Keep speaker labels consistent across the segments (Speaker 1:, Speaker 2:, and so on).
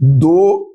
Speaker 1: 2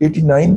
Speaker 1: 89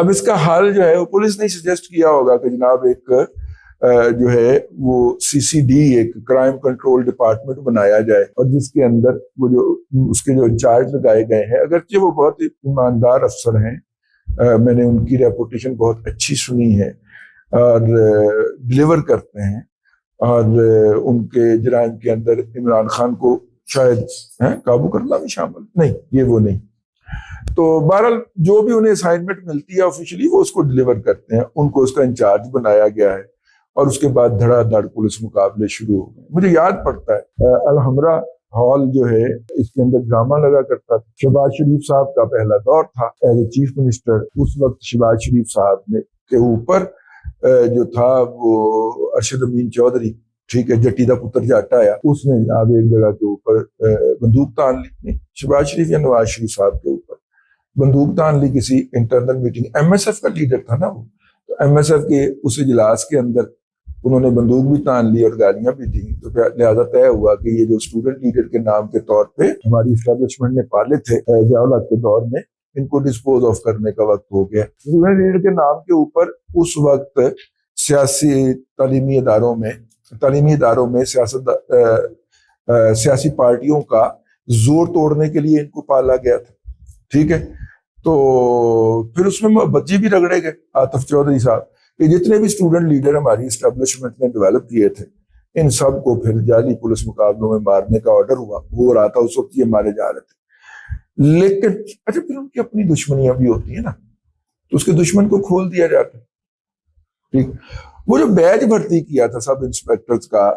Speaker 1: اب اس کا حل جو ہے وہ پولیس نے سجیسٹ کیا ہوگا کہ جناب ایک جو ہے وہ CCD ایک کرائم کنٹرول ڈپارٹمنٹ بنایا جائے، اور جس کے اندر وہ جو اس کے جو انچارج لگائے گئے ہیں، اگرچہ وہ بہت ایماندار افسر ہیں، میں نے ان کی ریپوٹیشن بہت اچھی سنی ہے اور ڈلیور کرتے ہیں، اور ان کے جرائم کے اندر عمران خان کو شاید قابو کرنا بھی شامل نہیں، یہ وہ نہیں. تو بہرحال جو بھی انہیں اسائنمنٹ ملتی ہے آفیشلی وہ اس کو ڈلیور کرتے ہیں، ان کو اس کا انچارج بنایا گیا ہے، اور اس کے بعد دھڑا دھڑ پولیس مقابلے شروع ہو گئے. مجھے یاد پڑتا ہے الحمرا ہال جو ہے اس کے اندر ڈرامہ لگا کرتا تھا. شہباز شریف صاحب کا پہلا دور تھا ایز اے چیف منسٹر. اس وقت شہباز شریف صاحب نے کے اوپر جو تھا وہ ارشد امین چودھری، ٹھیک ہے، جٹی دا پتر جٹ آیا، اس نے جناب ایک جگہ کے اوپر بندوق تان لی. شہباز شریف یا نواز شریف صاحب کے اوپر بندوق تان لی کسی انٹرنل میٹنگ. MSF کا لیڈر تھا نا وہ، تو MSF کے اس اجلاس کے اندر انہوں نے بندوق بھی تان لی اور گالیاں بھی دیں. تو لہٰذا طے ہوا کہ یہ جو اسٹوڈنٹ لیڈر کے نام کے طور پہ ہماری اسٹیبلشمنٹ نے پالے تھے ضیاء الحق کے دور میں، ان کو ڈسپوز آف کرنے کا وقت ہو گیا. اسٹوڈنٹ لیڈر کے نام کے اوپر اس وقت سیاسی تعلیمی اداروں میں سیاسی پارٹیوں کا زور توڑنے کے لیے ان کو پالا گیا تھا، ٹھیک ہے. تو پھر اس میں بچے بھی رگڑے گئے. آتف چودھری صاحب، یہ جتنے بھی اسٹوڈنٹ لیڈر ہماری اسٹیبلشمنٹ نے ڈیولپ کیے تھے، ان سب کو پھر جعلی پولیس مقابلوں میں مارنے کا آرڈر ہو رہا تھا. اس وقت یہ مارے جا رہے تھے. لیکن اچھا، پھر ان کی اپنی دشمنیاں بھی ہوتی ہیں نا، تو اس کے دشمن کو کھول دیا جاتا ہے. ٹھیک، وہ جو بیج بھرتی کیا تھا سب انسپیکٹرز کا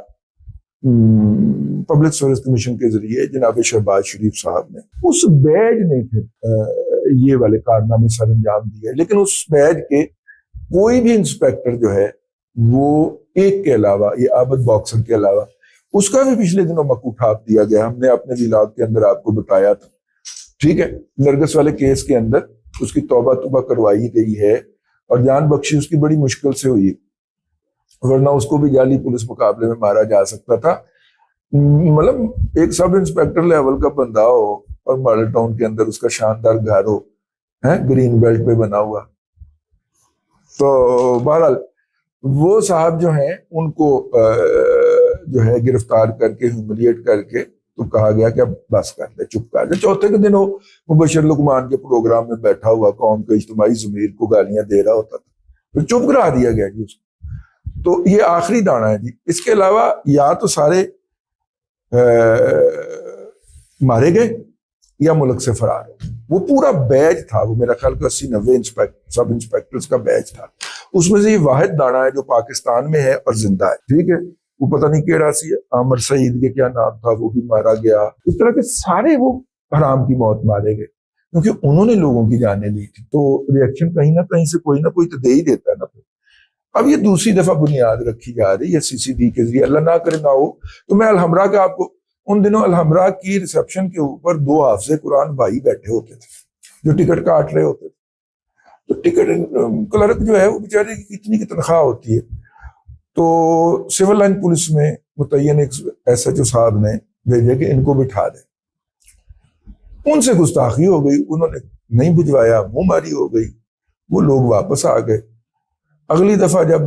Speaker 1: پبلک سروس کمیشن کے ذریعے جناب شہباز شریف صاحب نے، اس بیج نے پھر یہ والے کارنامے سر انجام دیے. لیکن اس بیج کے کوئی بھی انسپیکٹر جو ہے وہ ایک کے علاوہ، یہ عابد باکسر کے علاوہ، اس کا بھی پچھلے دنوں مکو ٹھاپ دیا گیا. ہم نے اپنے ویلاگ کے اندر آپ کو بتایا تھا، ٹھیک ہے. نرگس والے کیس کے اندر اس کی توبہ کروائی گئی ہے، اور جان بخشی اس کی بڑی مشکل سے ہوئی، ورنہ اس کو بھی جعلی پولیس مقابلے میں مارا جا سکتا تھا. مطلب ایک سب انسپیکٹر لیول کا بندہ ہو اور ماڈل ٹاؤن کے اندر اس کا شاندار گھر ہو، گرین بیلٹ پہ بنا ہوا. تو بہرحال وہ صاحب جو ہیں ان کو جو ہے گرفتار کر کے ہیوملیٹ کر کے تو کہا گیا کہ اب بس کر لے، چپ کر لے. چوتھے کے دن وہ مبشر لقمان کے پروگرام میں بیٹھا ہوا قوم کے اجتماعی ضمیر کو گالیاں دے رہا ہوتا تھا، پھر چپ کرا دیا گیا جی اس کو. تو یہ آخری دانا ہے جی. اس کے علاوہ یا تو سارے مارے گئے یا ملک سے فرار ہو. وہ پورا بیچ تھا، وہ میرا خیال کہ 80-90 سب انسپیکٹرز کا بیچ تھا. اس میں سے یہ واحد دانا ہے جو پاکستان میں ہے اور زندہ ہے، ٹھیک ہے. وہ پتہ نہیں کیڑا سی ہے، عامر سعید کے کیا نام تھا، وہ بھی مارا گیا. اس طرح کے سارے وہ حرام کی موت مارے گئے کیونکہ انہوں نے لوگوں کی جانیں لی تھی. تو ریئیکشن کہیں نہ کہیں سے کوئی نہ کوئی تو دے ہی دیتا ہے نا. اب یہ دوسری دفعہ بنیاد رکھی جا رہی ہے CCD کے ذریعے، اللہ نہ کرے نہ ہو. تو میں الحمرا کا آپ کو، ان دنوں الحمرا کی ریسپشن کے اوپر 2 حافظ قرآن بھائی بیٹھے ہوتے تھے جو ٹکٹ کاٹ رہے ہوتے تھے. تو ٹکٹ کلرک جو ہے وہ بیچارے کی کتنی کی تنخواہ ہوتی ہے. تو سول لائن پولیس میں متعین ایک SHO صاحب نے بھیجے کہ ان کو بٹھا دیں. ان سے گستاخی ہو گئی، انہوں نے نہیں بھجوایا، منہ ماری ہو گئی. وہ لوگ واپس آ گئے. اگلی دفعہ جب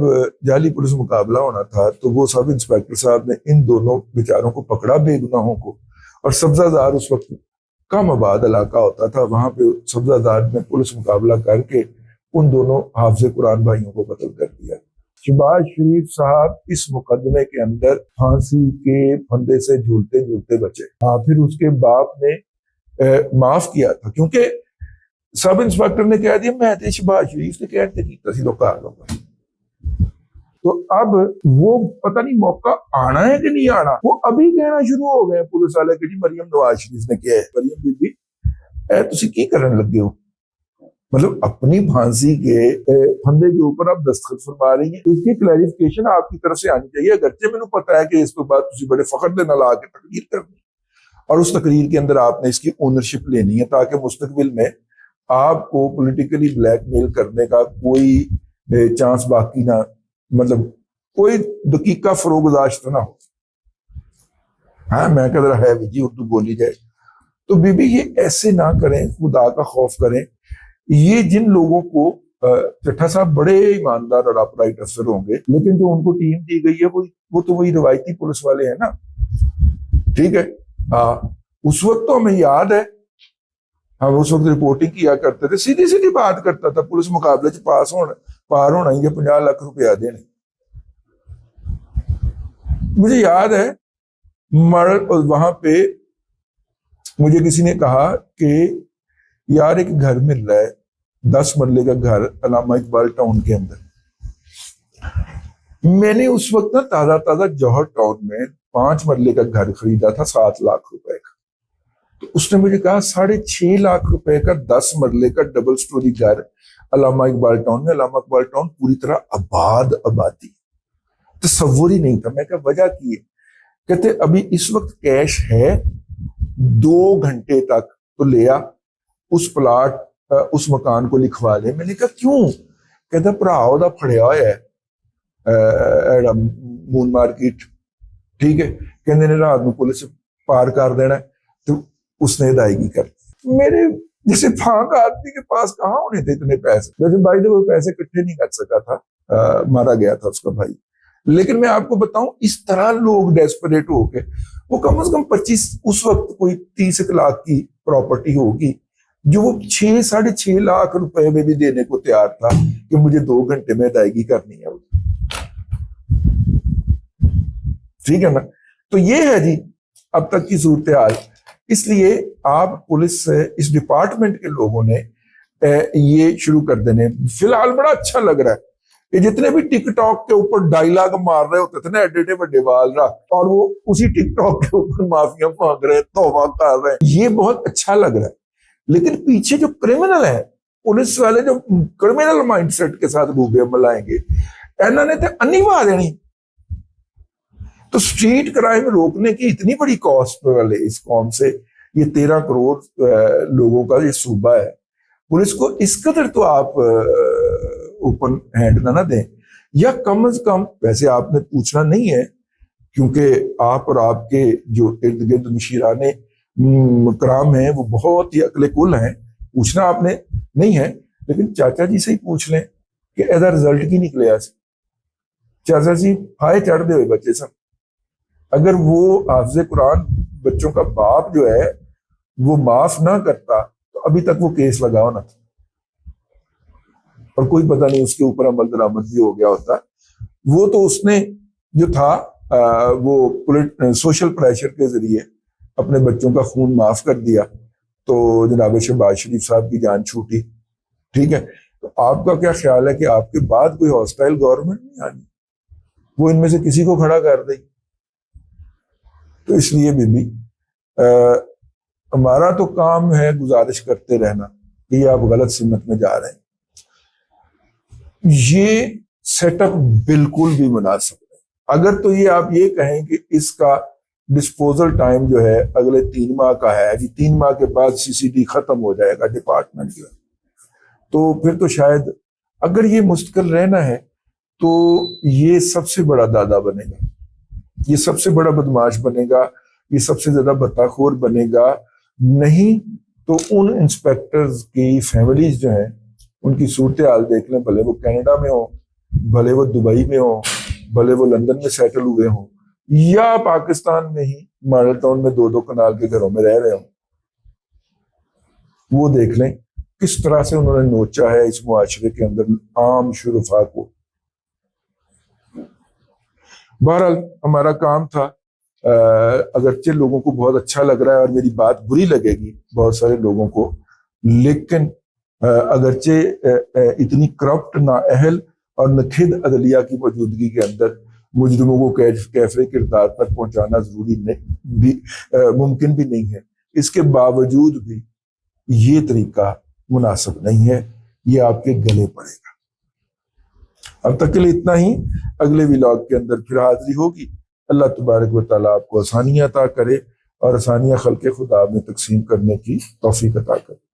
Speaker 1: جعلی پولیس مقابلہ ہونا تھا تو وہ سب انسپیکٹر صاحب نے ان دونوں بیچاروں کو پکڑا، بے گناہوں کو. اور سبزہ زار اس وقت کم آباد علاقہ ہوتا تھا، وہاں پہ سبزہ زار میں پولیس مقابلہ کر کے ان دونوں حافظ قرآن بھائیوں کو قتل کر دیا. شہباز شریف صاحب اس مقدمے کے اندر پھانسی کے پھندے سے جھولتے جھولتے بچے. پھر اس کے باپ نے معاف کیا تھا کیونکہ سب انسپیکٹر نے کہہ دیا میں تے شہباز شریف نے کہتے کیتا سی تو کار لوں گا. تو اب وہ پتہ نہیں موقع آنا ہے کہ نہیں آنا. وہ ابھی کہنا شروع ہو گئے پولیس والے کہ جی مریم نواز شریف نے کیا ہے. مریم بی بی تسی کی کرن لگے ہو؟ مطلب اپنی پھانسی کے پھندے کے اوپر آپ دستخط فرما رہی ہیں. اس کی کلیریفیکیشن آپ کی طرف سے آنی چاہیے. اگرچہ میں نے پتا ہے کہ اس کے بعد تسی بڑے فخر دے نال آ کے تقریر کرنی اور اس تقریر کے اندر آپ نے اس کی اونرشپ لینی ہے تاکہ مستقبل میں آپ کو پولیٹیکلی بلیک میل کرنے کا کوئی چانس باقی نہ، مطلب کوئی دقیقہ فروگزاشت نہ ہو. ہاں میں کہہ رہا ہے جی اردو بولی جائے. تو بی بی یہ ایسے نہ کریں، خدا کا خوف کریں. یہ جن لوگوں کو چٹھا صاحب بڑے ایماندار اور اپرائٹ افسر ہوں گے، لیکن جو ان کو ٹیم دی گئی ہے وہ تو وہی روایتی پولیس والے ہیں نا، ٹھیک ہے۔ اس وقت تو ہمیں یاد ہے ہم اس وقت رپورٹنگ کیا کرتے تھے، سیدھی سیدھی بات کرتا تھا، پولیس مقابلے چ پار ہونا یہ 50 لاکھ روپیہ دینے۔ مجھے یاد ہے وہاں پہ مجھے کسی نے کہا کہ یار ایک گھر مل رہا ہے 10 مرلے کا گھر علامہ اقبال ٹاؤن کے اندر۔ میں نے اس وقت نا تازہ جوہر ٹاؤن میں 5 مرلے کا گھر خریدا تھا 7 لاکھ روپے کا۔ تو اس نے مجھے کہا 6.5 لاکھ روپے کا 10 مرلے کا ڈبل سٹوری گھر علامہ اقبال ٹاؤن میں۔ علامہ اقبال ٹاؤن پوری طرح آبادی، تصور ہی نہیں تھا۔ میں کہا وجہ کی ہے؟ کہتے ابھی اس وقت کیش ہے 2 گھنٹے تک تو لیا اس پلاٹ اس مکان کو لکھوا لے۔ میں نے کہا کیوں؟ کہتا بھرا دا پھڑیا ہوا ہے مون مارکیٹ، ٹھیک ہے، کہنے نے رات میں پولیس پار کر دینا ہے، تو اس نے ادائیگی کر دی۔ میرے جیسے پھانک آدمی کے پاس کہاں ہونے تھے اتنے پیسے؟ ویسے بھائی وہ پیسے اکٹھے نہیں کر سکا تھا، مارا گیا تھا اس کا بھائی۔ لیکن میں آپ کو بتاؤں اس طرح لوگ ڈیسپریٹ ہو کے، وہ کم از کم 25 اس وقت کوئی 30 لاکھ کی پراپرٹی ہوگی جو وہ 6.5 لاکھ روپے میں بھی دینے کو تیار تھا کہ مجھے 2 گھنٹے میں ادائیگی کرنی ہے، ٹھیک ہے نا۔ تو یہ ہے جی اب تک کی صورتحال۔ اس لیے آپ پولیس سے اس ڈپارٹمنٹ کے لوگوں نے یہ شروع کر دینے۔ فی الحال بڑا اچھا لگ رہا ہے کہ جتنے بھی ٹک ٹاک کے اوپر ڈائلاگ مار رہے ہوتے تھے نا ایڈے بڑے وال رکھ، اور وہ اسی ٹک ٹاک کے اوپر معافیاں مانگ رہے ہیں، توبہ کر رہے ہیں، یہ بہت اچھا لگ رہا ہے۔ لیکن پیچھے جو کرمنل ہے، پولیس والے جو کرمنل مائنڈ سیٹ کے ساتھ گھوبے ملائیں گے، اینا نے تو انی وا دینی۔ تو سٹریٹ کرائم روکنے کی اتنی بڑی کاسٹ والے اس قوم سے، یہ 13 کروڑ لوگوں کا یہ صوبہ ہے، پولیس کو اس قدر تو آپ اوپن ہینڈ نہ دیں، یا کم از کم، ویسے آپ نے پوچھنا نہیں ہے کیونکہ آپ اور آپ کے جو ارد گرد مشیران کرام ہیں وہ بہت ہی عقل کل ہیں، پوچھنا آپ نے نہیں ہے، لیکن چاچا جی سے ہی پوچھ لیں کہ ایسا رزلٹ کی نکلے ایسے۔ چاچا جی ہائے چڑھ دے ہوئے بچے سب، اگر وہ حافظ قرآن بچوں کا باپ جو ہے وہ معاف نہ کرتا تو ابھی تک وہ کیس لگا ہونا تھا، اور کوئی پتہ نہیں اس کے اوپر عمل درآمد بھی ہو گیا ہوتا۔ وہ تو اس نے جو تھا وہ سوشل پریشر کے ذریعے اپنے بچوں کا خون معاف کر دیا، تو جناب شہباز شریف صاحب کی جان چھوٹی، ٹھیک ہے۔ تو آپ کا کیا خیال ہے کہ آپ کے بعد کوئی ہاسٹائل گورنمنٹ نہیں آنی، وہ ان میں سے کسی کو کھڑا کر دے؟ تو اس لیے بھی ہمارا تو کام ہے گزارش کرتے رہنا کہ یہ آپ غلط سمت میں جا رہے ہیں۔ یہ سیٹ اپ بالکل بھی مناسب ہے۔ اگر تو یہ آپ یہ کہیں کہ اس کا ڈسپوزل ٹائم جو ہے اگلے 3 ماہ کا ہے، 3 ماہ کے بعد CCD ختم ہو جائے گا ڈپارٹمنٹ جو ہے، تو پھر تو شاید اگر یہ مستقل رہنا ہے تو یہ سب سے بڑا دادا بنے گا، یہ سب سے بڑا بدماش بنے گا، یہ سب سے زیادہ بطاخور بنے گا۔ نہیں تو ان انسپیکٹرز کی فیملیز جو ہیں ان کی صورتحال دیکھ لیں، بھلے وہ کینیڈا میں ہوں، بھلے وہ دبئی میں ہوں، بھلے وہ لندن میں سیٹل ہوئے ہوں، یا پاکستان میں ہی ماڈل ٹاؤن میں 2 کنال کے گھروں میں رہ رہے ہوں، وہ دیکھ لیں کس طرح سے انہوں نے نوچا ہے اس معاشرے کے اندر عام شرفا کو۔ بہرحال ہمارا کام تھا، اگرچہ لوگوں کو بہت اچھا لگ رہا ہے اور میری بات بری لگے گی بہت سارے لوگوں کو، لیکن اگرچہ اتنی کرپٹ، نااہل اور نکھد عدلیہ کی موجودگی کے اندر مجرموں کو کیفر کردار تک پہنچانا ضروری نہیں، ممکن بھی نہیں ہے، اس کے باوجود بھی یہ طریقہ مناسب نہیں ہے، یہ آپ کے گلے پڑے گا۔ اب تک کے لیے اتنا ہی، اگلے ولاگ کے اندر پھر حاضری ہوگی۔ اللہ تبارک و تعالیٰ آپ کو آسانیاں عطا کرے اور آسانیاں خلق خدا میں تقسیم کرنے کی توفیق عطا کرے۔